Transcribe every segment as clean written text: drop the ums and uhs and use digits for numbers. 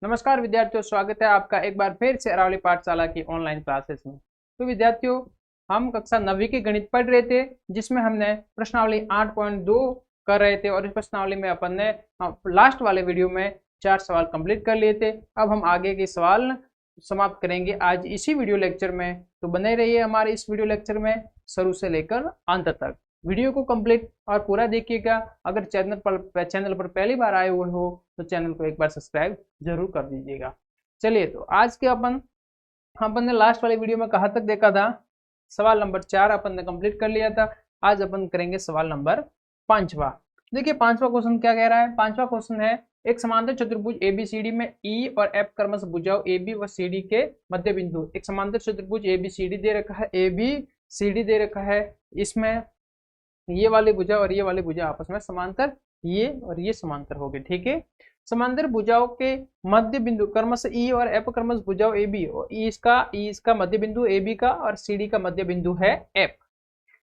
नमस्कार विद्यार्थियों, स्वागत है आपका एक बार फिर से अरावली पाठशाला की ऑनलाइन क्लासेस में। तो विद्यार्थियों, हम कक्षा 9वीं के गणित पढ़ रहे थे, जिसमें हमने प्रश्नावली 8.2 कर रहे थे और इस प्रश्नावली में अपन ने लास्ट वाले वीडियो में 4 सवाल कंप्लीट कर लिए थे। अब हम आगे के सवाल समाप्त करेंगे आज इसी वीडियो लेक्चर में। तो बने रहिए हमारे इस वीडियो लेक्चर में शुरू से लेकर अंत तक। वीडियो को कंप्लीट और पूरा देखिएगा। अगर चैनल पर पहली बार आए हुए हो तो चैनल को एक बार सब्सक्राइब जरूर कर दीजिएगा। चलिए, तो आज के अपन ने लास्ट वाले वीडियो में कहाँ तक देखा था। सवाल नंबर 4 अपन ने कंप्लीट कर लिया था। आज अपन करेंगे सवाल नंबर 5वां। देखिए 5वां क्वेश्चन क्या कह रहा है। 5वां क्वेश्चन है, एक समांतर चतुर्भुज एबीसीडी में ई और एफ क्रमशः भुजाओं एबी व सीडी के मध्य बिंदु। एक समांतर चतुर्भुज एबीसीडी दे रखा है, एबीसीडी दे रखा है। इसमें ये वाली भुजा और ये वाली भुजा आपस में समांतर, ये और ये समांतर हो गए। ठीक है, समांतर भुजाओं के मध्य बिंदु क्रमशः ई और एफ क्रमशः भुजाओं ए बी, और ई इसका मध्य बिंदु ए बी का और सी डी का मध्य बिंदु है F.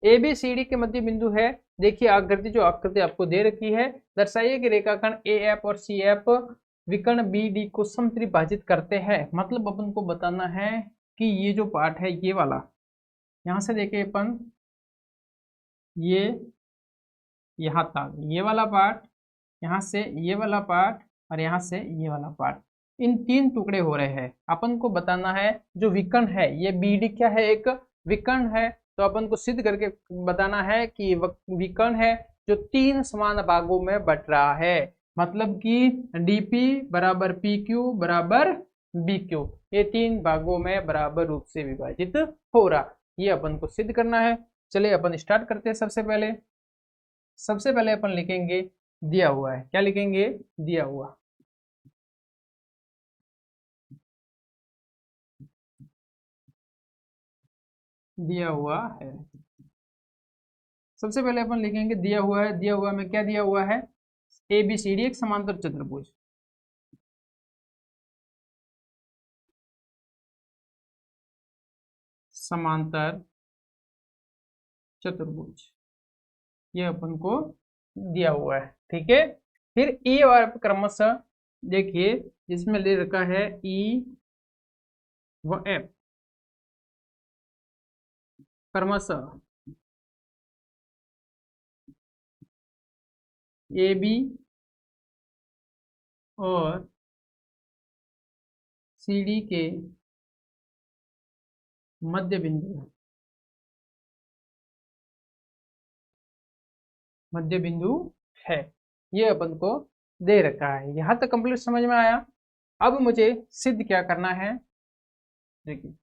A B C D के मध्य बिंदु है। देखिए आकृति, जो आकृति आपको दे रखी है, दर्शाइए कि रेखाखंड ए एफ और सी एफ विकर्ण बी डी को समत्रिभाजित करते हैं। मतलब अपन को बताना है कि ये जो पार्ट है ये वाला, यहाँ से देखिए अपन ये यहाँ तक ये वाला पार्ट, यहाँ से ये वाला पार्ट और यहाँ से ये वाला पार्ट, इन 3 टुकड़े हो रहे हैं। अपन को बताना है जो विकर्ण है, ये बी डी क्या है, एक विकर्ण है। तो अपन को सिद्ध करके बताना है कि विकर्ण है जो 3 समान भागों में बट रहा है। मतलब कि डीपी बराबर पी क्यू बराबर बी क्यू, ये 3 भागों में बराबर रूप से विभाजित हो रहा, ये अपन को सिद्ध करना है। चलिए अपन स्टार्ट करते हैं। सबसे पहले अपन लिखेंगे दिया हुआ है। क्या लिखेंगे? दिया हुआ। दिया हुआ है। सबसे पहले अपन लिखेंगे दिया हुआ है। दिया हुआ में क्या दिया हुआ है? ए बी सी डी एक समांतर चतुर्भुज। समांतर चतुर्भुज, ये अपन को दिया हुआ है। ठीक है, फिर ई और क्रमशः देखिए जिसमें ले रखा है ई व एफ क्रमशः ए बी और सी डी के मध्य बिंदु है। मध्य बिंदु है, ये अपन को दे रखा है। यहां तक कंप्लीट समझ में आया। अब मुझे सिद्ध क्या करना है, देखिए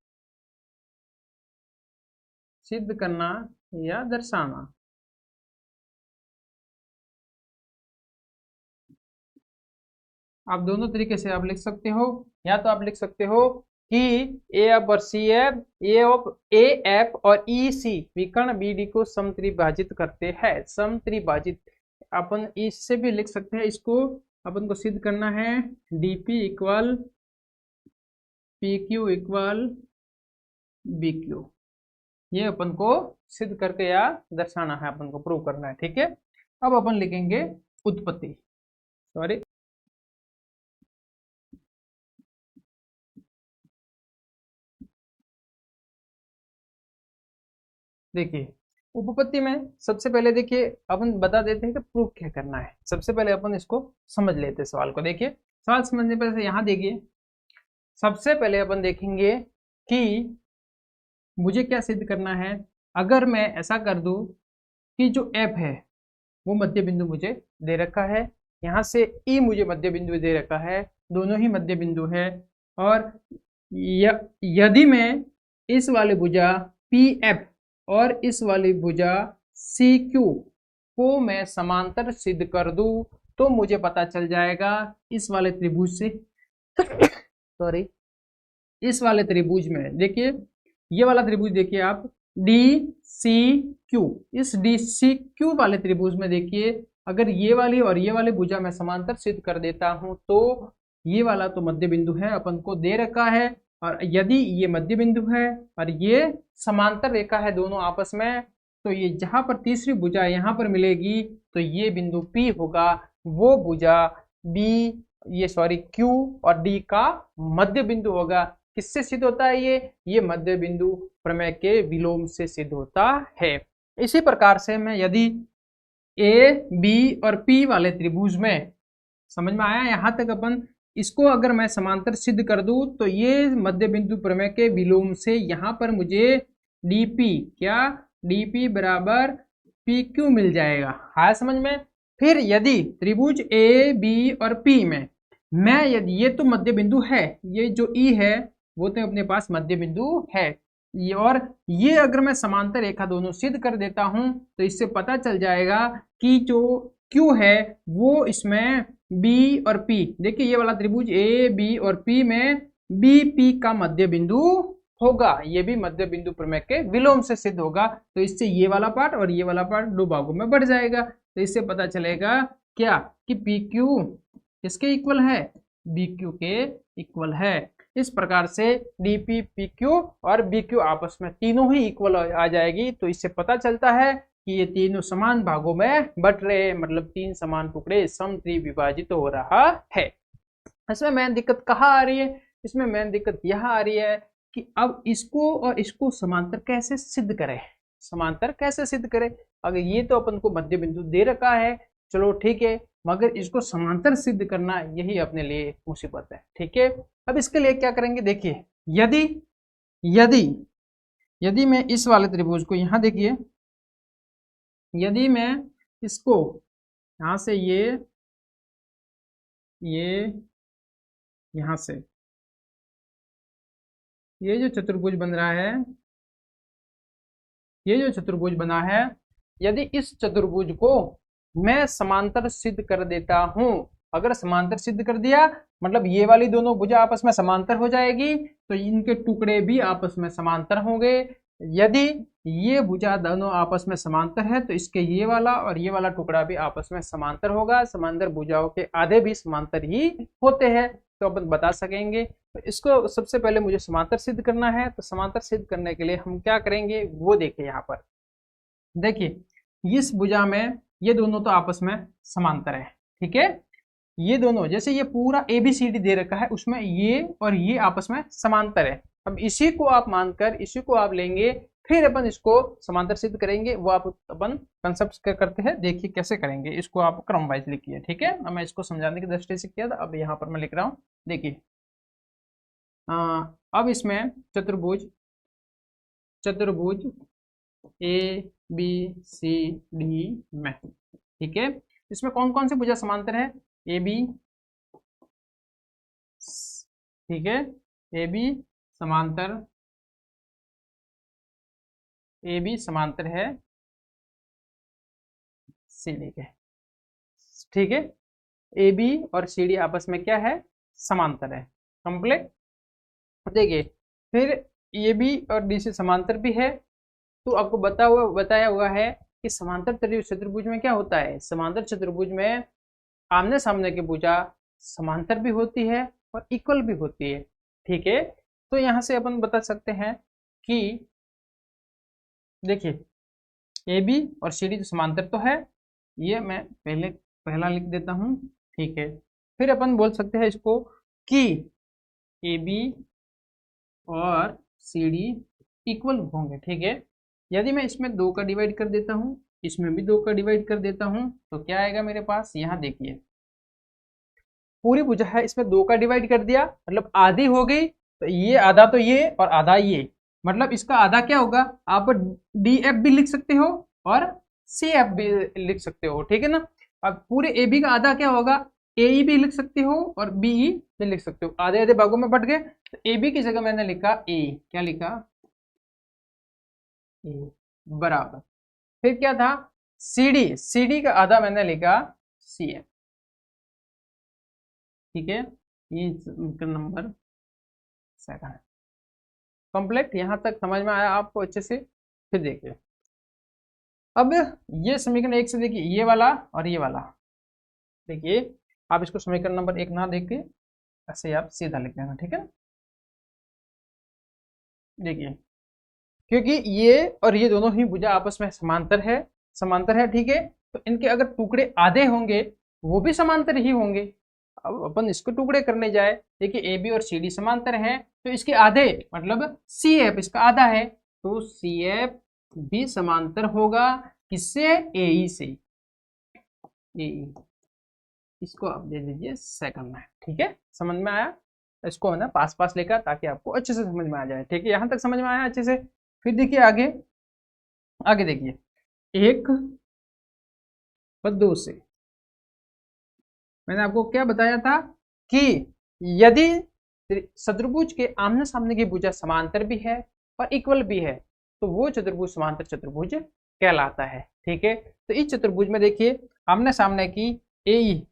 सिद्ध करना या दर्शाना। आप दोनों तरीके से आप लिख सकते हो। या तो आप लिख सकते हो कि ए एफ और सी एफ, ए एफ और ई सी विकर्ण बी डी को समत्रिभाजित करते हैं। समत्रिभाजित अपन इससे भी लिख सकते हैं। इसको अपन को सिद्ध करना है DP equal P Q equal B Q, ये अपन को सिद्ध करके या दर्शाना है, अपन को प्रूव करना है। ठीक है, अब अपन लिखेंगे उत्पत्ति। सॉरी, देखिए उपपत्ति में सबसे पहले देखिए अपन बता देते हैं कि प्रूफ क्या करना है। सबसे पहले अपन इसको समझ लेते हैं सवाल को। देखिए सवाल समझने पर यहाँ देखिए, सबसे पहले अपन देखेंगे कि मुझे क्या सिद्ध करना है। अगर मैं ऐसा कर दूं कि जो एफ है वो मध्य बिंदु मुझे दे रखा है, यहाँ से ई मुझे मध्य बिंदु दे रखा है, दोनों ही मध्य बिंदु है। और यदि मैं इस वाली भुजा पी एफ और इस वाली भुजा सी क्यू को मैं समांतर सिद्ध कर दूं तो मुझे पता चल जाएगा इस वाले त्रिभुज से सॉरी, इस वाले त्रिभुज में देखिए, ये वाला त्रिभुज देखिए आप डी सी क्यू, इस डी सी क्यू वाले त्रिभुज में देखिए अगर ये वाली और ये वाली भुजा मैं समांतर सिद्ध कर देता हूं तो ये वाला तो मध्य बिंदु है, अपन को दे रखा है। और यदि ये मध्य बिंदु है और ये समांतर रेखा है दोनों आपस में, तो ये जहां पर तीसरी भुजा यहाँ पर मिलेगी तो ये बिंदु P होगा, वो भुजा बी ये सॉरी Q और D का मध्य बिंदु होगा। किससे सिद्ध होता है ये मध्य बिंदु प्रमेय के विलोम से सिद्ध होता है। इसी प्रकार से मैं यदि A, B और P वाले त्रिभुज में, समझ में आया यहाँ तक, अपन इसको अगर मैं समांतर सिद्ध कर दूं तो ये मध्य बिंदु प्रमेय के विलोम से यहाँ पर मुझे dp बराबर PQ मिल जाएगा। हाँ समझ में। फिर यदि त्रिभुज A, B और P में मैं यदि, ये तो मध्य बिंदु है, ये जो E है वो तो अपने पास मध्य बिंदु है, ये और ये अगर मैं समांतर रेखा दोनों सिद्ध कर देता हूं तो इससे पता चल जाएगा कि जो Q है वो इसमें B और P, देखिए ये वाला त्रिभुज A, B और P में BP का मध्य बिंदु होगा। ये भी मध्य बिंदु प्रमेय के विलोम से सिद्ध होगा। तो इससे ये वाला पार्ट और ये वाला पार्ट दो भागों में बढ़ जाएगा। तो इससे पता चलेगा क्या कि PQ किसके इक्वल है, BQ के इक्वल है। इस प्रकार से DP, PQ और BQ आपस में तीनों ही इक्वल आ जाएगी। तो इससे पता चलता है कि ये तीनों समान भागों में बट रहे हैं, मतलब तीन समान टुकड़े समत्रिविभाजित हो रहा है। इसमें मेन दिक्कत कहाँ आ रही है, इसमें मेन दिक्कत यहाँ आ रही है कि अब इसको और इसको समांतर कैसे सिद्ध करें, समांतर कैसे सिद्ध करें। अगर ये तो अपन को मध्य बिंदु दे रखा है, चलो ठीक है, मगर इसको समांतर सिद्ध करना यही अपने लिए मुसीबत है। ठीक है, अब इसके लिए क्या करेंगे, देखिए यदि यदि यदि मैं इस वाले त्रिभुज को यहाँ देखिए, यदि मैं इसको यहाँ से ये यहाँ से ये जो चतुर्भुज बन रहा है, ये जो चतुर्भुज बना है, यदि इस चतुर्भुज को मैं समांतर सिद्ध कर देता हूं, अगर समांतर सिद्ध कर दिया मतलब ये वाली दोनों भुजा आपस में समांतर हो जाएगी, तो इनके टुकड़े भी आपस में समांतर होंगे। यदि ये भुजा दोनों आपस में समांतर है तो इसके ये वाला और ये वाला टुकड़ा भी आपस में समांतर होगा। समांतर भुजाओं के आधे भी समांतर ही होते हैं, तो अपन बता सकेंगे। तो इसको सबसे पहले मुझे समांतर सिद्ध करना है। तो समांतर सिद्ध करने के लिए हम क्या करेंगे वो देखिए। यहाँ पर देखिए इस भुजा में ये दोनों तो आपस में समांतर है, ठीक है, ये दोनों, जैसे ये पूरा ABCD दे रखा है उसमें ये और ये आपस में समांतर है। अब इसी को आप मानकर इसी को आप लेंगे, फिर अपन इसको समांतर सिद्ध करेंगे। वो आप अपन कंसेप्ट क्या करते हैं, देखिए कैसे करेंगे। इसको आप क्रम वाइज लिखिए, ठीक है। अब मैं इसको समझाने की दृष्टि से किया था, अब यहाँ पर मैं लिख रहा हूँ। देखिए अब इसमें चतुर्भुज ABCD में, ठीक है, इसमें कौन कौन से भुजा समांतर है, AB, ठीक है, AB समांतर, AB समांतर है CD के, ठीक है, AB और CD आपस में क्या है, समांतर है, कंप्लीट। देखिए फिर AB और DC समांतर भी है। तो आपको बताया हुआ है कि समांतर चतुर्भुज में क्या होता है, समांतर चतुर्भुज में आमने सामने की भुजा समांतर भी होती है और इक्वल भी होती है, ठीक है। तो यहाँ से अपन बता सकते हैं कि देखिए AB और CD तो समांतर तो है, ये मैं पहला लिख देता हूँ, ठीक है। फिर अपन बोल सकते हैं इसको कि AB और CD इक्वल होंगे, ठीक है। यदि मैं इसमें 2 का डिवाइड कर देता हूँ, इसमें भी 2 का डिवाइड कर देता हूँ, तो क्या आएगा मेरे पास, यहाँ देखिए पूरी भुजा है, इसमें 2 का डिवाइड कर दिया मतलब आधी हो गई। तो ये आधा तो ये और आधा ये, मतलब इसका आधा क्या होगा, आप DF भी लिख सकते हो और CF भी लिख सकते हो, ठीक है ना। अब पूरे AB का आधा क्या होगा, AE भी लिख सकते हो और BE भी लिख सकते हो, आधे आधे भागों में बट गए। तो AB की जगह मैंने लिखा A, क्या लिखा, A बराबर, फिर क्या था CD का आधा मैंने लिखा CF, ठीक है, ये नंबर 7 कंप्लीट। यहां तक समझ में आया आपको अच्छे से। फिर देखिए अब ये समीकरण 1 से देखिए, ये वाला और ये वाला, देखिए आप इसको समीकरण नंबर 1 ना देख के ऐसे आप सीधा लिख देना, ठीक है। देखिए क्योंकि ये और ये दोनों ही भुजा आपस में समांतर है, ठीक है। तो इनके अगर टुकड़े आधे होंगे वो भी समांतर ही होंगे। अब अपन इसको टुकड़े करने जाए, देखिए ए बी और सी डी समांतर है, तो इसके आधे मतलब सी एफ इसका आधा है, तो सी एफ भी समांतर होगा किससे, ए ई से, ए ई। इसको आप दे दीजिए सेकंड में, ठीक है, समझ में आया। इसको है ना पास पास लेकर, ताकि आपको अच्छे से समझ में आ जाए, ठीक है, यहाँ तक समझ में आया अच्छे से। फिर देखिए आगे, आगे देखिए, एक व दो से मैंने आपको क्या बताया था कि यदि चतुर्भुज के आमने सामने की भुजा समांतर भी है और इक्वल भी है, तो वो चतुर्भुज समांतर चतुर्भुज कहलाता है, ठीक है। तो इस चतुर्भुज में देखिए आमने सामने की ए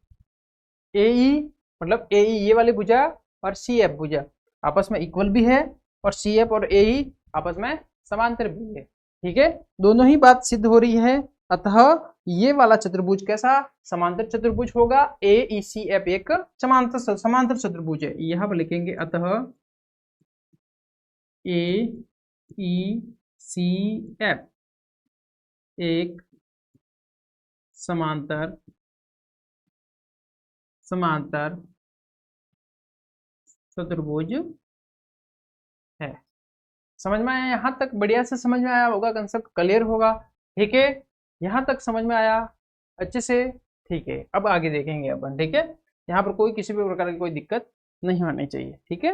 मतलब ए ये वाली भुजा और सी एफ भुजा आपस में इक्वल भी है, और सी एफ और ए आपस में समांतर भी है, ठीक है, दोनों ही बात सिद्ध हो रही है। अतः ये वाला चतुर्भुज कैसा, समांतर चतुर्भुज होगा। ए ई सी एफ एक समांतर चतुर्भुज है, यहां पर लिखेंगे अतः ए ई सी एफ एक समांतर चतुर्भुज है। समझ में आया यहाँ तक, बढ़िया से समझ में आया होगा, कंसेप्ट क्लियर होगा, ठीक है, यहाँ तक समझ में आया अच्छे से, ठीक है। अब आगे देखेंगे अपन, ठीक है, यहाँ पर कोई किसी भी प्रकार की कोई दिक्कत नहीं होनी चाहिए, ठीक है।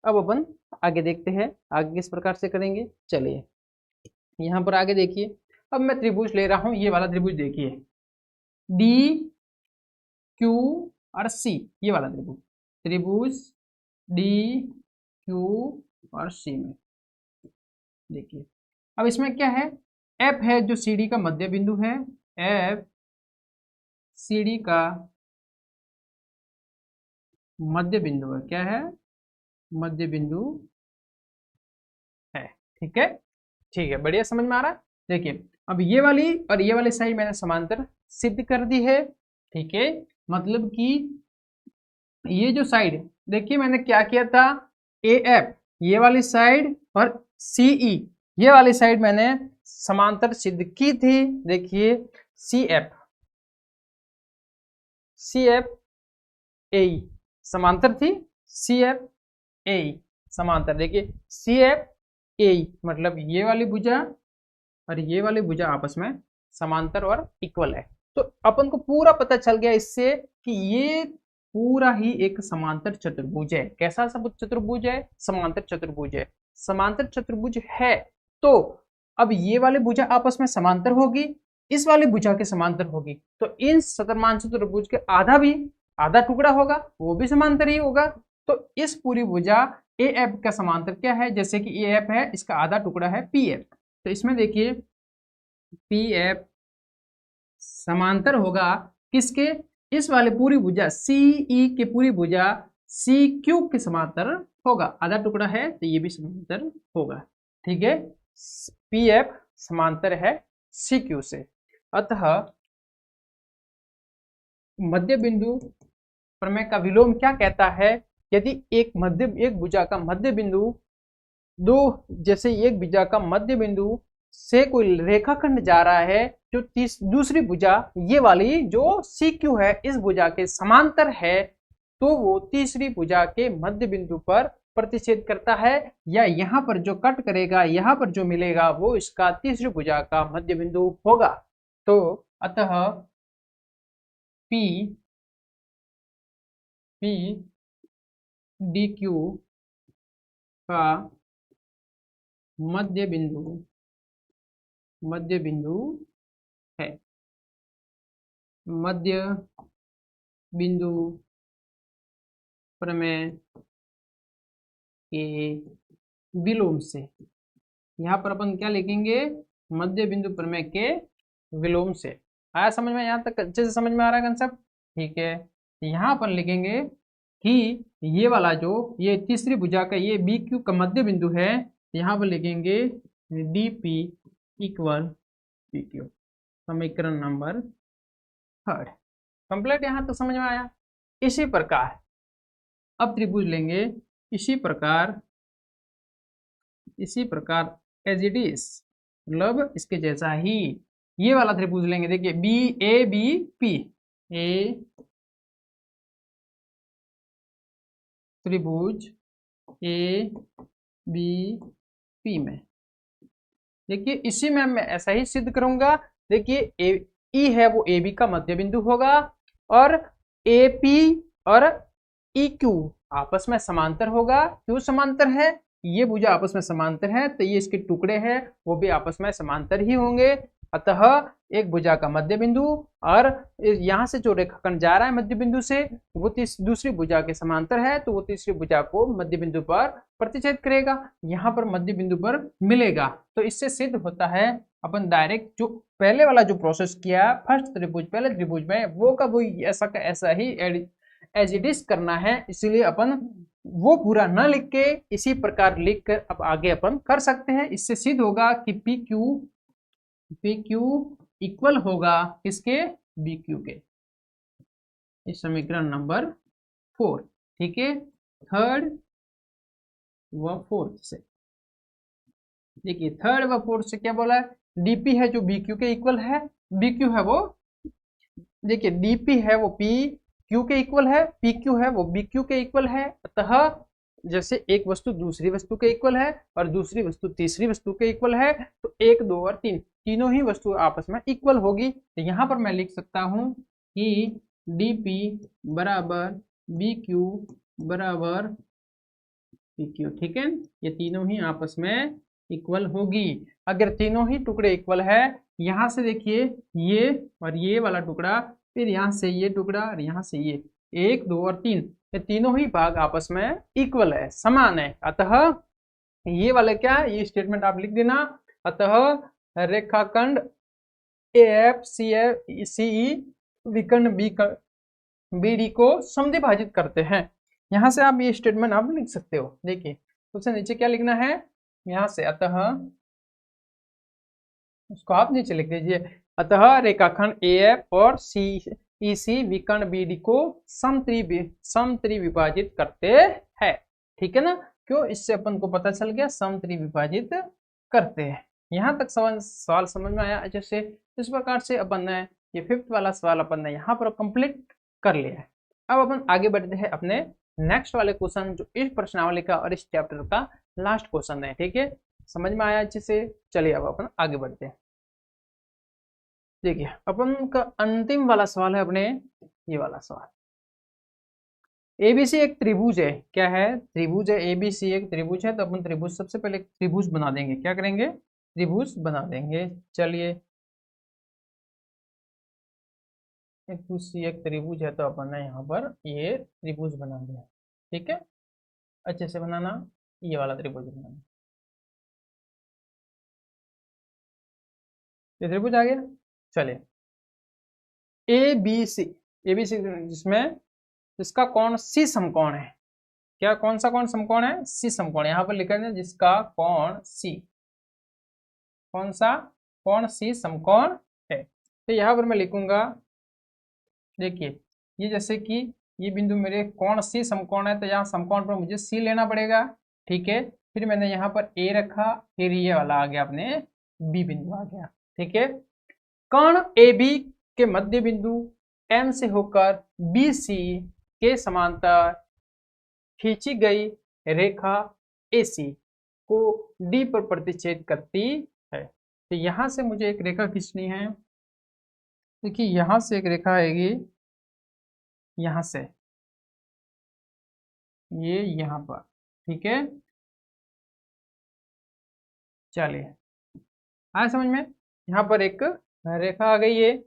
अब अपन आगे देखते हैं, आगे किस प्रकार से करेंगे, चलिए यहाँ पर आगे देखिए। अब मैं त्रिभुज ले रहा हूँ, ये वाला त्रिभुज देखिए, डी क्यू और सी, ये वाला त्रिभुज डी क्यू और सी में देखिए। अब इसमें क्या है, एफ है जो सी डी का मध्य बिंदु है, एफ सी डी का मध्य बिंदु है, क्या है, मध्य बिंदु है, ठीक है, ठीक है, बढ़िया समझ में आ रहा है। देखिए अब ये वाली और ये वाली साइड मैंने समांतर सिद्ध कर दी है, ठीक है, मतलब कि ये जो साइड देखिए मैंने क्या किया था, ए एफ ये वाली साइड और सी ई ये वाली साइड मैंने समांतर सिद्ध की थी। देखिए सी एफ ए समांतर थी, सी एफ ए समांतर, देखिए सी एफ ए मतलब ये वाली भुजा और ये वाली भुजा आपस में समांतर और इक्वल है। तो अपन को पूरा पता चल गया इससे कि ये पूरा ही एक समांतर चतुर्भुज है। कैसा चतुर्भुज है, समांतर चतुर्भुज है। समांतर चतुर्भुज है तो अब ये वाली भुजा आपस में समांतर होगी, इस वाली भुजा के समांतर होगी, तो इन शतमान चतुर्भुज के आधा टुकड़ा होगा, वो भी समांतर ही होगा। तो इस पूरी भुजा ए एफ का समांतर क्या है, जैसे कि ए एफ है, इसका आधा टुकड़ा है पी एफ, तो इसमें देखिए पी एफ समांतर होगा किसके, इस वाले पूरी भुजा सी ई के पूरी भुजा सी क्यू के समांतर होगा, आधा टुकड़ा है तो ये भी समांतर होगा, ठीक है। पी एफ समांतर है सी क्यू से। अतः मध्य बिंदु प्रमेय का विलोम क्या कहता है, यदि एक भुजा का मध्य बिंदु जैसे एक भुजा का मध्य बिंदु से कोई रेखाखंड जा रहा है जो दूसरी भुजा ये वाली जो सी क्यू है इस भुजा के समांतर है, तो वो तीसरी भुजा के मध्य बिंदु पर प्रतिच्छेद करता है, या यहाँ पर जो कट करेगा, यहाँ पर जो मिलेगा वो इसका तीसरी भुजा का मध्य बिंदु होगा। तो अतः पी डी क्यू का मध्य बिंदु है, मध्य बिंदु प्रमेय के विलोम से। यहाँ पर अपन क्या लिखेंगे, मध्य बिंदु प्रमेय के विलोम से। आया समझ में, यहाँ तक अच्छे से समझ में आ रहा है कंसेप्ट, ठीक है। यहाँ अपन लिखेंगे कि ये वाला जो ये तीसरी भुजा का ये बी क्यू का मध्य बिंदु है, यहाँ पर लिखेंगे D P equal P Q, समीकरण नंबर 3 कंप्लीट। यहाँ तक समझ में आया। इसी प्रकार अब त्रिभुज लेंगे, इसी प्रकार एज इट इज, मतलब इसके जैसा ही ये वाला त्रिभुज लेंगे। देखिए बी ए बी पी, ए त्रिभुज ए बी पी में। देखिए इसी में मैं ऐसा ही सिद्ध करूंगा। देखिए ई है वो ए बी का मध्य बिंदु होगा और ए पी और ई क्यू आपस में समांतर होगा। क्यों समांतर है? ये भुजा आपस में समांतर है तो ये इसके टुकड़े हैं वो भी आपस में समांतर ही होंगे। अतः एक भुजा का मध्य बिंदु और यहाँ से जो रेखाखंड जा रहा है मध्य बिंदु से वो दूसरी भुजा के समांतर है तो वो तीसरी भुजा को मध्य बिंदु पर प्रतिच्छेद करेगा, यहाँ पर मध्य बिंदु पर मिलेगा। तो इससे सिद्ध होता है अपन डायरेक्ट जो पहले वाला जो प्रोसेस किया फर्स्ट त्रिभुज पहले त्रिभुज में वो का वो ऐसा का ऐसा ही एज इट इज करना है। इसीलिए अपन वो पूरा न लिख के इसी प्रकार लिख कर अब आगे अपन कर सकते हैं। इससे सिद्ध होगा कि पी क्यू इक्वल होगा किसके? बी क्यू के। इस समीकरण नंबर 4, ठीक है, थर्ड व फोर्थ से। देखिए थर्ड व फोर्थ से क्या बोला है? डीपी है जो बी क्यू के इक्वल है, बी क्यू है वो, देखिए डीपी है वो पी क्यू के इक्वल है, पी क्यू है वो बी क्यू के इक्वल है। अतः जैसे एक वस्तु दूसरी वस्तु के इक्वल है और दूसरी वस्तु तीसरी वस्तु के इक्वल है तो 1, 2 और 3 तीनों ही वस्तु आपस में इक्वल होगी। तो यहाँ पर मैं लिख सकता हूँ कि dp बराबर bq बराबर pq, ठीक है, ये तीनों ही आपस में इक्वल होगी। अगर तीनों ही टुकड़े इक्वल है, यहाँ से देखिए ये और ये वाला टुकड़ा, फिर यहाँ से ये टुकड़ा और यहाँ से ये 1, 2 और 3 ये तीनों ही भाग आपस में इक्वल है, समान है। अतः ये वाला क्या है, ये स्टेटमेंट आप लिख देना। अतः रेखाखंड एफ सी एफ सीई विकर्ण बी डी को समद्विभाजित करते हैं। यहाँ से आप ये स्टेटमेंट आप लिख सकते हो। देखिए सबसे नीचे क्या लिखना है यहाँ से, अतः उसको आप नीचे लिख दीजिए। अतः रेखाखंड एफ और सी विकर्ण बी डी को समत्रिविभाजित करते हैं, ठीक है ना। क्यों? इससे अपन को पता चल गया समत्रिविभाजित करते हैं। यहाँ तक सवाल समझ में आया अच्छे से। इस प्रकार से अपन ने ये 5th वाला सवाल अपन ने यहाँ पर कंप्लीट कर लिया है। अब अपन आगे बढ़ते हैं अपने नेक्स्ट वाले क्वेश्चन जो इस प्रश्नावली का और इस चैप्टर का लास्ट क्वेश्चन है, ठीक है। समझ में आया अच्छे से? चलिए अब अपन आगे बढ़ते हैं। देखिए अपन का अंतिम वाला सवाल है अपने ये वाला सवाल। एबीसी एक त्रिभुज है, क्या है? त्रिभुज है, एबीसी एक त्रिभुज है। तो अपन त्रिभुज सबसे पहले त्रिभुज बना देंगे। क्या करेंगे? त्रिभुज बना देंगे। चलिए एक त्रिभुज है तो अपन ने यहाँ पर ये त्रिभुज बना दिया, ठीक है। अच्छे से बनाना, ये वाला त्रिभुज बनाना। ये त्रिभुज आ गया। चलिए ए बी सी जिसमें इसका कोण सी समकोण है। क्या कौन सा कोण समकोण है? सी समकोण। यहाँ पर लिखा है जिसका कोण सी, कौन सा कोण सी समकोण है। तो यहाँ पर मैं लिखूंगा, देखिए ये जैसे कि ये बिंदु मेरे कोण सी समकोण है तो यहाँ समकोण पर मुझे सी लेना पड़ेगा, ठीक है। फिर मैंने यहाँ पर ए रखा, फिर ये वाला आ गया अपने बी बिंदु आ गया, ठीक है। कोण ए बी के मध्य बिंदु एम से होकर बी सी के समांतर खींची गई रेखा AC को D पर प्रतिच्छेद करती है। तो यहाँ से मुझे एक रेखा खींचनी है। देखिए यहाँ से एक रेखा आएगी, यहाँ से ये यहाँ पर, ठीक है। चलिए आया समझ में? यहाँ पर एक रेखा आ गई है,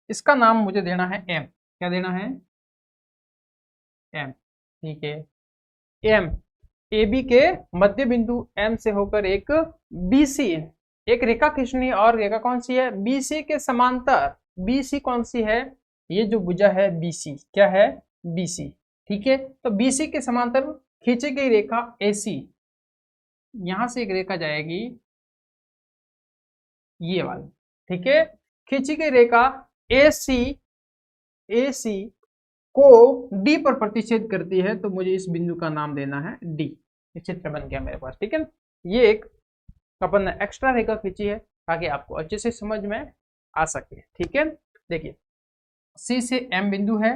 इसका नाम मुझे देना है M। क्या देना है? M, ठीक है। M AB के मध्य बिंदु M से होकर एक BC एक रेखा खींचनी, और रेखा कौन सी है? BC के समांतर। BC कौन सी है? ये जो भुजा है BC, क्या है? BC, ठीक है। तो BC के समांतर खींची गई रेखा AC, यहां से एक रेखा जाएगी ये वाली, ठीक है। खींची गई रेखा AC को D पर प्रतिच्छेद करती है, तो मुझे इस बिंदु का नाम देना है D। चित्र बन गया मेरे पास, ठीक है। ये एक अपन ने एक्स्ट्रा रेखा खींची है ताकि आपको अच्छे से समझ में आ सके, ठीक है। देखिए C से M बिंदु है,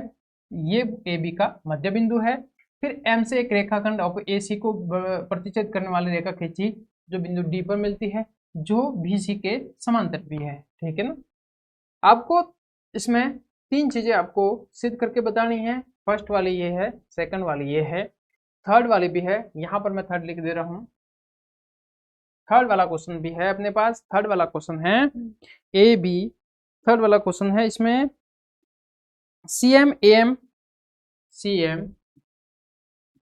ये AB का मध्य बिंदु है। फिर एम से एक रेखाखंड ऑफ ए सी को प्रतिच्छेद करने वाली रेखा खींची जो बिंदु डी पर मिलती है, जो बी सी के समांतर भी है। ठीक है ना। आपको इसमें तीन चीजें आपको सिद्ध करके बतानी है। फर्स्ट वाली ये है, सेकंड वाली ये है, थर्ड वाली भी है। यहाँ पर मैं थर्ड लिख दे रहा हूँ। थर्ड वाला क्वेश्चन भी है अपने पास। थर्ड वाला क्वेश्चन है ए बी। थर्ड वाला क्वेश्चन है, इसमें C M A M C M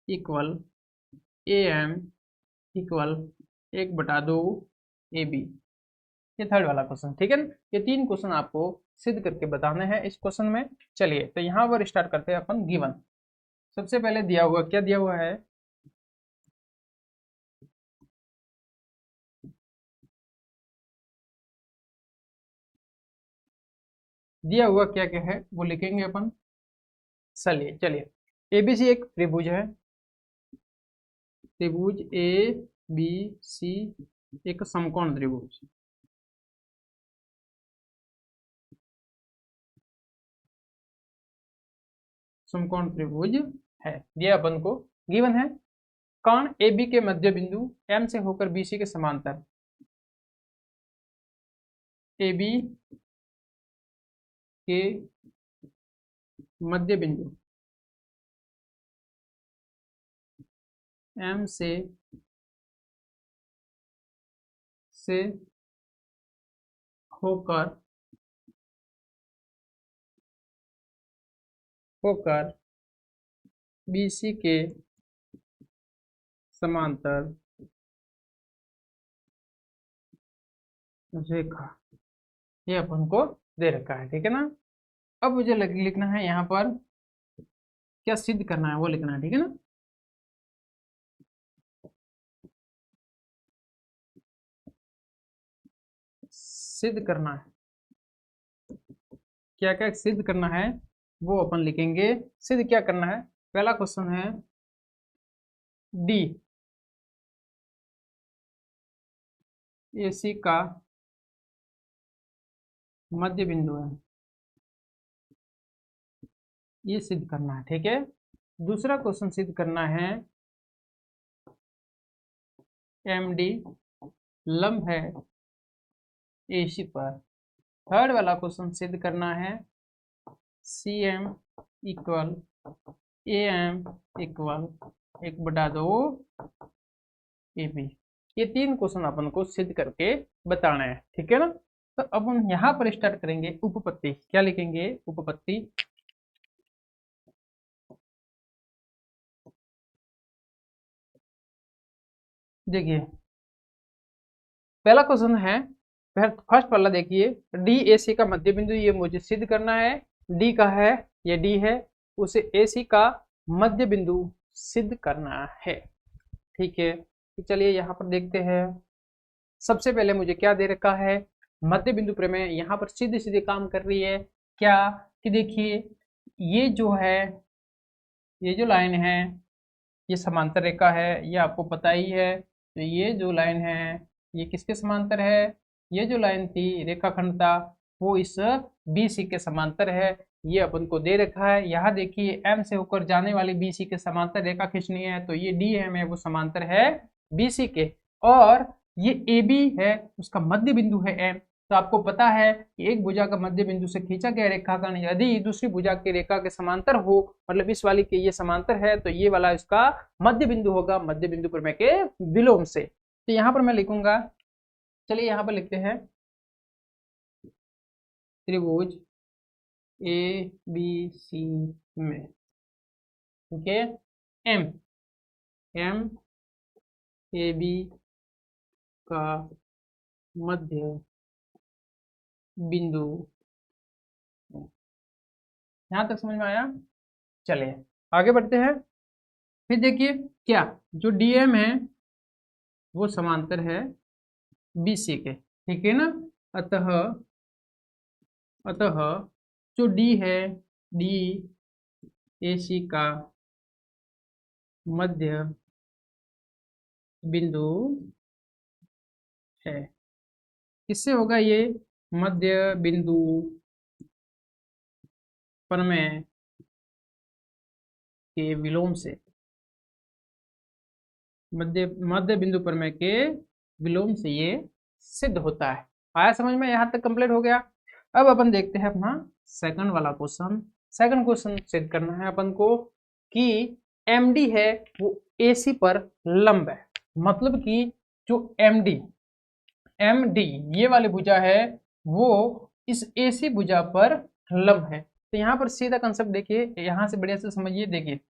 equal A M equal 1/2 A B. ये थर्ड वाला क्वेश्चन। ठीक है ना। ये तीन क्वेश्चन आपको सिद्ध करके बताने हैं इस क्वेश्चन में। चलिए तो यहाँ पर स्टार्ट करते हैं अपन गिवन। सबसे पहले दिया हुआ क्या दिया हुआ है, दिया हुआ क्या क्या है वो लिखेंगे अपन। चलिए चलिए, एबीसी एक त्रिभुज है। त्रिभुज ए बी सी एक समकोण त्रिभुज। समकोण त्रिभुज है, दिया अपन को, गिवन है। कोण ए बी के मध्य बिंदु एम से होकर बी सी के समांतर। ए बी के मध्य बिंदु एम से होकर होकर बी सी के समांतर रेखा, ये अपन को दे रखा है। ठीक है ना। अब मुझे लिखना है यहाँ पर क्या सिद्ध करना है वो लिखना है। ठीक है ना। सिद्ध करना है, क्या क्या सिद्ध करना है वो अपन लिखेंगे। सिद्ध क्या करना है, पहला क्वेश्चन है डी ए सी का मध्य बिंदु है, ये सिद्ध करना है। ठीक है। दूसरा क्वेश्चन सिद्ध करना है एम डी लंब है ए सी पर। थर्ड वाला क्वेश्चन सिद्ध करना है C M equal A M equal 1/2 A B. ये तीन क्वेश्चन अपन को सिद्ध करके बताना है। ठीक है ना। तो अब हम यहाँ पर स्टार्ट करेंगे उपपत्ति। क्या लिखेंगे, उपपत्ति। देखिए पहला क्वेश्चन है, फर्स्ट वाला देखिए, डी ए सी का मध्य बिंदु, ये मुझे सिद्ध करना है। डी का है, ये डी है, उसे ए सी का मध्य बिंदु सिद्ध करना है। ठीक है। तो चलिए यहाँ पर देखते हैं। सबसे पहले मुझे क्या दे रखा है, मध्य बिंदु प्रमेय यहाँ पर सीधे सीधे काम कर रही है। क्या कि देखिए ये जो है, ये जो लाइन है ये समांतर रेखा है, ये आपको पता ही है। तो ये जो लाइन है ये किसके समांतर है, ये जो लाइन थी रेखाखंड था वो इस बी सी के समांतर है। ये अपन को दे रखा है। यहाँ देखिए एम से होकर जाने वाली बी सी के समांतर रेखा खींचनी है, तो ये डी एम है वो समांतर है बी सी के। और ये ए बी है, उसका मध्य बिंदु है एम। तो आपको पता है कि एक भुजा का मध्य बिंदु से खींचा गया रेखाखंड यदि दूसरी भुजा की रेखा के समांतर हो, मतलब इस वाली के ये समांतर है, तो ये वाला इसका मध्य बिंदु होगा, मध्य बिंदु प्रमेय के विलोम से। तो यहाँ पर मैं लिखूंगा, चलिए यहाँ पर लिखते हैं त्रिभुज ए बी सी में, ठीक है, एम एम ए बी का मध्य बिंदु, यहां तक समझ में आया। चलिए आगे बढ़ते हैं। फिर देखिए क्या, जो डीएम है वो समांतर है बीसी के। ठीक है ना। अतः अतः जो डी है, डी ए सी का मध्य बिंदु है। किससे होगा ये, मध्य बिंदु प्रमेय के विलोम से। मध्य बिंदु प्रमेय के विलोम से ये सिद्ध होता है। आया समझ में? यहाँ तक कंप्लीट हो गया। अब अपन देखते हैं अपना सेकंड वाला क्वेश्चन। सेकंड क्वेश्चन सिद्ध करना है अपन को कि एमडी है वो एसी पर लंब है। मतलब कि जो एमडी ये वाली भुजा है वो इस एसी भुजा पर लंब है। तो यहाँ पर सीधा कंसेप्ट देखिए, यहाँ से बढ़िया से समझिए। देखिए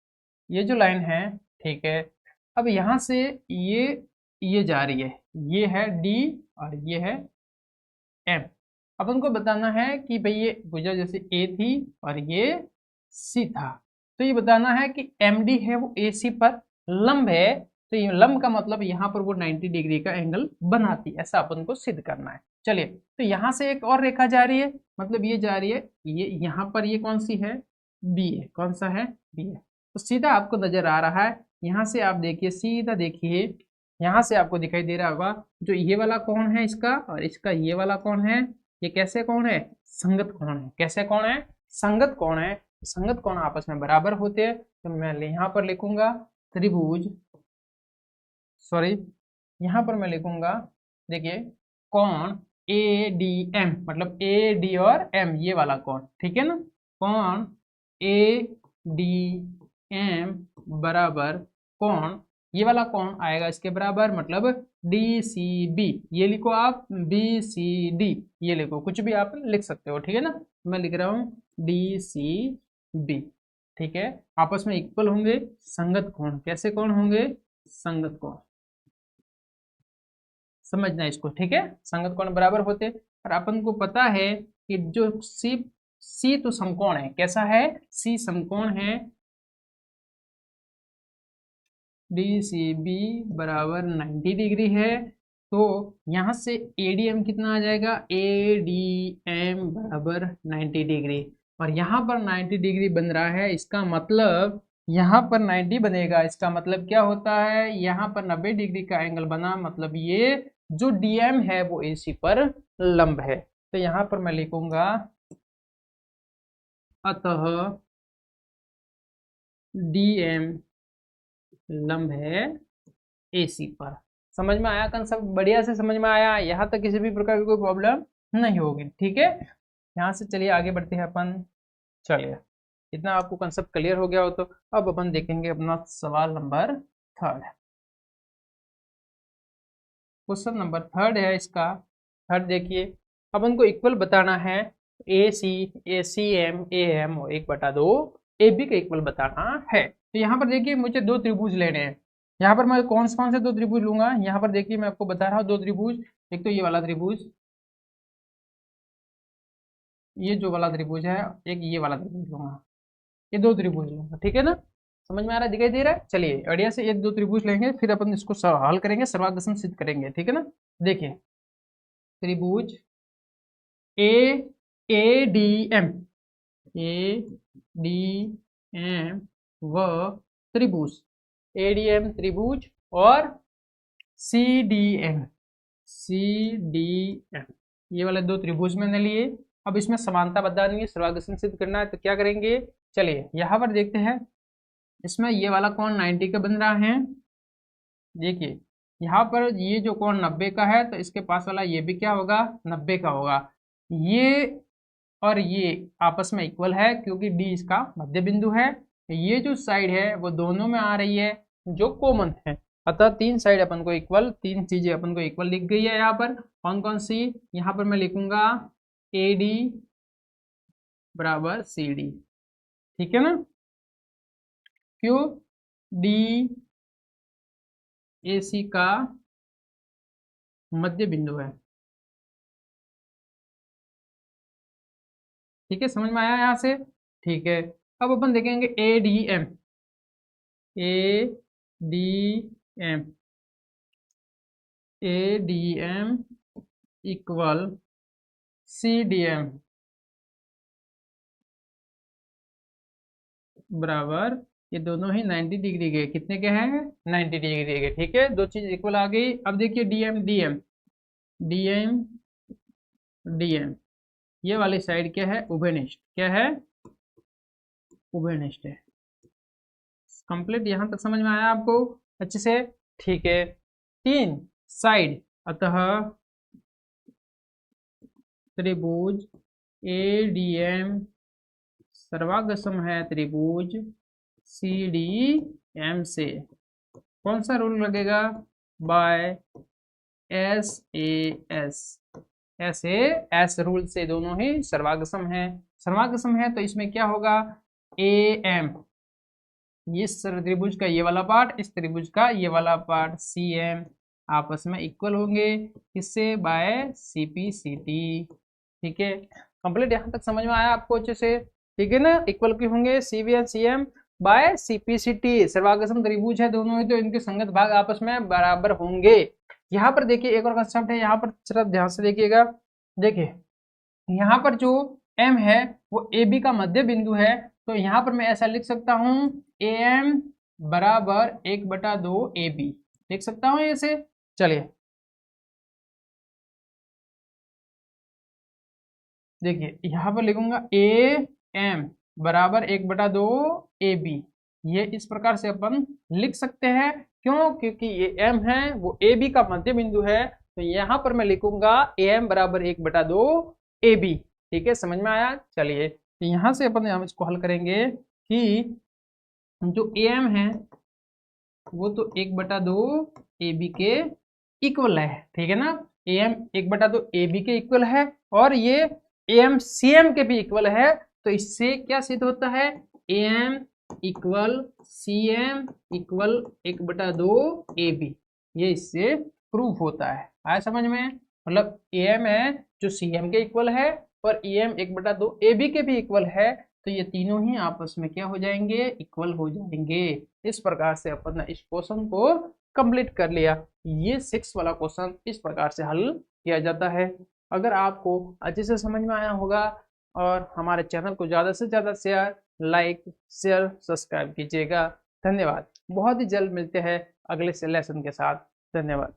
ये जो लाइन है, ठीक है, अब यहाँ से ये जा रही है, ये है डी और ये है एम। अपन को बताना है कि भाई ये भुजा जैसे ए थी और ये सी था, तो ये बताना है कि एम डी है वो ए सी पर लंब है। तो ये लंब का मतलब यहाँ पर वो 90 डिग्री का एंगल बनाती है, ऐसा अपन को सिद्ध करना है। चलिए, तो यहाँ से एक और रेखा जा रही है, मतलब ये जा रही है, ये यहाँ पर ये कौन सी है? बी है। कौन सा है? बी है। तो सीधा आपको नजर आ रहा है, यहाँ से आप देखिए, सीधा देखिए, यहाँ से आपको दिखाई दे रहा होगा जो ये वाला कोण है इसका और इसका ये वाला कोण है, ये कैसे कोण है? संगत कोण है। कैसे कोण है? संगत कोण है। संगत कोण आपस में बराबर होते हैं। तो मैं यहाँ पर लिखूंगा त्रिभुज, सॉरी यहाँ पर मैं लिखूंगा, देखिए कोण ए डी एम, मतलब ए डी और एम, ये वाला कोण, ठीक है ना? कोण ए डी एम बराबर कोण, ये वाला कोण आएगा इसके बराबर, मतलब डी सी बी। ये लिखो आप, बी सी डी, ये लिखो, कुछ भी आप लिख सकते हो, ठीक है ना? मैं लिख रहा हूँ डी सी बी, ठीक है। आपस में इक्वल होंगे, संगत कोण। कैसे कोण होंगे? संगत कोण, समझना इसको, ठीक है? संगत कोण बराबर होते। और अपन को पता है कि जो सी तो समकोण है। कैसा है? सी समकोण है। डी सी बी बराबर 90 डिग्री है। तो यहाँ से एडीएम कितना आ जाएगा? एडीएम बराबर 90 डिग्री। और यहाँ पर 90 डिग्री बन रहा है, इसका मतलब यहाँ पर 90 बनेगा। इसका मतलब क्या होता है? यहाँ पर 90 डिग्री का एंगल बना, मतलब ये जो डीएम है वो एसी पर लंब है। तो यहाँ पर मैं लिखूंगा अतः डीएम लंब है एसी पर। समझ में आया कंसेप्ट? बढ़िया से समझ में आया? यहाँ तक किसी भी प्रकार की कोई प्रॉब्लम नहीं होगी, ठीक है? यहाँ से चलिए आगे बढ़ते हैं अपन। चलिए, इतना आपको कंसेप्ट क्लियर हो गया हो तो अब अपन देखेंगे अपना सवाल number third. Question number third है इसका। थर्ड देखिए, अपन को इक्वल बताना है ए सी एम ए एम और 1/2 ए बी का इक्वल बताना है। तो यहाँ पर देखिए मुझे दो त्रिभुज लेने हैं। यहाँ पर मैं कौन से दो त्रिभुज लूंगा? यहाँ पर देखिए मैं आपको बता रहा हूँ दो त्रिभुज। एक तो ये वाला त्रिभुज, ये जो वाला त्रिभुज है, एक ये वाला त्रिभुज लूंगा। ये दो त्रिभुज लूंगा, ठीक है ना? समझ में आ रहा है? दिखाई दे रहा है? चलिए बढ़िया से ये दो त्रिभुज लेंगे, फिर अपन इसको हल करेंगे, सर्वागम सिद्ध करेंगे, ठीक है ना? देखिए त्रिभुज A D M, A D M व त्रिभुज एडीएम त्रिभुज और सी डी एम ये वाले दो त्रिभुज मैंने लिए। अब इसमें समानता बतानी है, सर्वागम सिद्ध करना है, तो क्या करेंगे? चलिए यहाँ पर देखते हैं। इसमें ये वाला कोण 90 का बन रहा है। देखिए यहाँ पर ये जो कोण 90 का है, तो इसके पास वाला ये भी क्या होगा? 90 का होगा। ये और ये आपस में इक्वल है क्योंकि डी इसका मध्य बिंदु है। ये जो साइड है वो दोनों में आ रही है जो कॉमन है। अतः तीन साइड अपन को इक्वल, तीन चीजें अपन को इक्वल लिख गई है। यहाँ पर कौन कौन सी? यहाँ पर मैं लिखूंगा ए डी बराबर सी डी, ठीक है ना? क्यों? डी ए सी का मध्य बिंदु है, ठीक है? समझ में आया यहाँ से? ठीक है। अब अपन देखेंगे A D M, A D M, A D M equal C D M बराबर, ये दोनों ही 90 डिग्री के, कितने के हैं? 90 डिग्री के, ठीक है? दो चीज इक्वल आ गई। अब देखिए डीएम डीएम डीएम डीएम, ये वाली साइड क्या है? उभयनिष्ठ। क्या है? उभयनिष्ठ है। कंप्लीट यहाँ तक समझ में आया आपको अच्छे से? ठीक है। 3 साइड, अतः त्रिभुज ADM सर्वागसम है त्रिभुज CDM से। कौन सा रूल लगेगा? बाय SAS रूल से दोनों ही सर्वागसम है। सर्वागसम है तो इसमें क्या होगा? AM, इस त्रिभुज का ये वाला पार्ट, इस त्रिभुज का ये वाला पार्ट CM आपस में इक्वल होंगे, किससे? By CPCT। ठीक है, कंप्लीट यहाँ तक समझ में आया आपको अच्छे से? ठीक है ना, इक्वल के होंगे CV और CM बाय CPCT। सर्वागसम त्रिभुज है दोनों ही, तो इनके संगत भाग आपस में बराबर होंगे। यहाँ पर देखिए एक और कंसेप्ट है, यहाँ पर सिर्फ ध्यान से देखिएगा। देखिए यहाँ पर जो M है वो AB का मध्य बिंदु है, तो यहाँ पर मैं ऐसा लिख सकता हूँ AM बराबर 1/2 AB, लिख सकता हूँ ऐसे। चलिए देखिए यहाँ पर लिखूंगा AM बराबर 1/2 AB, ये इस प्रकार से अपन लिख सकते हैं। क्यों? क्योंकि ये M है वो AB का मध्य बिंदु है, तो यहाँ पर मैं लिखूंगा AM बराबर 1/2 AB। ठीक है, समझ में आया? चलिए तो यहाँ से अपन हम इसको हल करेंगे कि जो AM है वो तो 1/2 AB के इक्वल है। ठीक है ना, AM 1/2 AB के इक्वल है, और ये AM CM के भी इक्वल है। तो इससे क्या सिद्ध होता है? AM equal CM equal 1/2 AB, ये इससे प्रूफ होता है। आया समझ में? मतलब AM है जो CM के इक्वल है, और AM 1/2 AB के भी इक्वल है, तो ये तीनों ही आपस में क्या हो जाएंगे? इक्वल हो जाएंगे। इस प्रकार से अपन ने इस क्वेश्चन को कंप्लीट कर लिया। ये 6 वाला क्वेश्चन इस प्रकार से हल किया जाता है। अगर आपको अच्छे से समझ में आया होगा, और हमारे चैनल को ज़्यादा से ज़्यादा शेयर, लाइक, शेयर, सब्सक्राइब कीजिएगा। धन्यवाद। बहुत ही जल्द मिलते हैं अगले लेसन के साथ। धन्यवाद।